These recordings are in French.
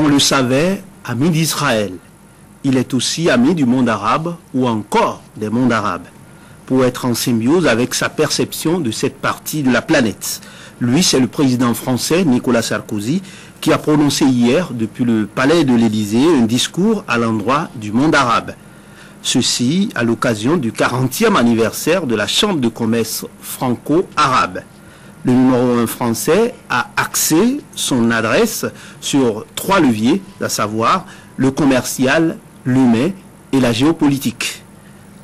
On le savait, ami d'Israël. Il est aussi ami du monde arabe ou encore des mondes arabes, pour être en symbiose avec sa perception de cette partie de la planète. Lui, c'est le président français Nicolas Sarkozy qui a prononcé hier, depuis le palais de l'Élysée, un discours à l'endroit du monde arabe. Ceci à l'occasion du 40e anniversaire de la Chambre de commerce franco-arabe. Le numéro 1 français a axé son adresse sur 3 leviers, à savoir le commercial, l'humain et la géopolitique.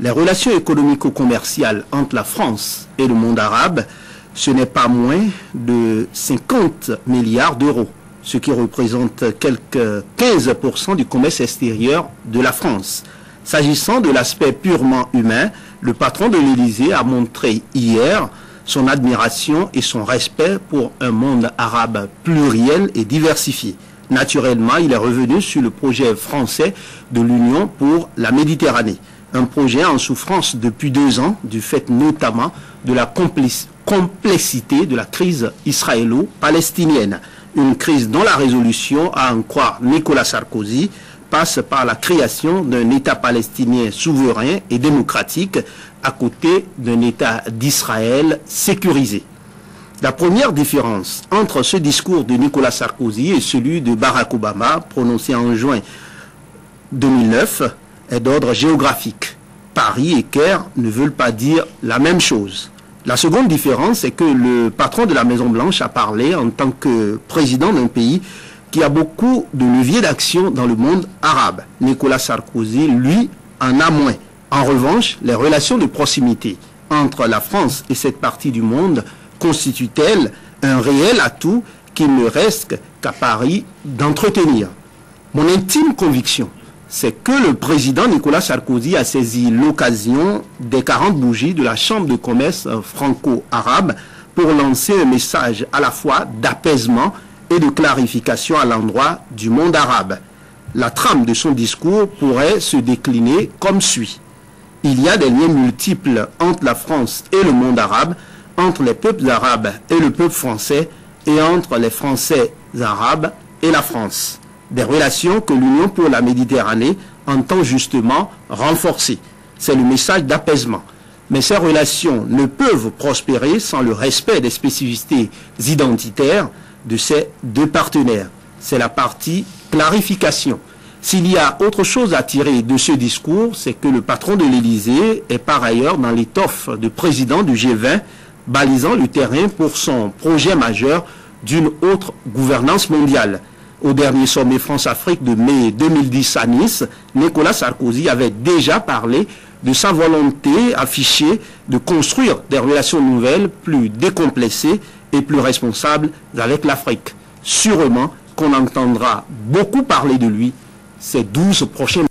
Les relations économico-commerciales entre la France et le monde arabe, ce n'est pas moins de 50 milliards d'euros, ce qui représente quelques 15% du commerce extérieur de la France. S'agissant de l'aspect purement humain, le patron de l'Élysée a montré hier son admiration et son respect pour un monde arabe pluriel et diversifié. Naturellement, il est revenu sur le projet français de l'Union pour la Méditerranée, un projet en souffrance depuis 2 ans, du fait notamment de la complexité de la crise israélo-palestinienne. Une crise dont la résolution, à en croire Nicolas Sarkozy, passe par la création d'un État palestinien souverain et démocratique à côté d'un État d'Israël sécurisé. La première différence entre ce discours de Nicolas Sarkozy et celui de Barack Obama, prononcé en juin 2009, est d'ordre géographique. Paris et Caire ne veulent pas dire la même chose. La seconde différence, c'est que le patron de la Maison-Blanche a parlé en tant que président d'un pays qui a beaucoup de leviers d'action dans le monde arabe. Nicolas Sarkozy, lui, en a moins. En revanche, les relations de proximité entre la France et cette partie du monde constituent-elles un réel atout qu'il ne reste qu'à Paris d'entretenir. Mon intime conviction, c'est que le président Nicolas Sarkozy a saisi l'occasion des 40 bougies de la Chambre de commerce franco-arabe pour lancer un message à la fois d'apaisement et de clarification à l'endroit du monde arabe. La trame de son discours pourrait se décliner comme suit. Il y a des liens multiples entre la France et le monde arabe, entre les peuples arabes et le peuple français, et entre les Français arabes et la France. Des relations que l'Union pour la Méditerranée entend justement renforcer. C'est le message d'apaisement. Mais ces relations ne peuvent prospérer sans le respect des spécificités identitaires de ces 2 partenaires. C'est la partie clarification. S'il y a autre chose à tirer de ce discours, c'est que le patron de l'Élysée est par ailleurs dans l'étoffe de président du G20, balisant le terrain pour son projet majeur d'une autre gouvernance mondiale. Au dernier sommet France-Afrique de mai 2010 à Nice, Nicolas Sarkozy avait déjà parlé de sa volonté affichée de construire des relations nouvelles plus décomplexées et plus responsables avec l'Afrique. Sûrement qu'on entendra beaucoup parler de lui ces 12 prochains mois.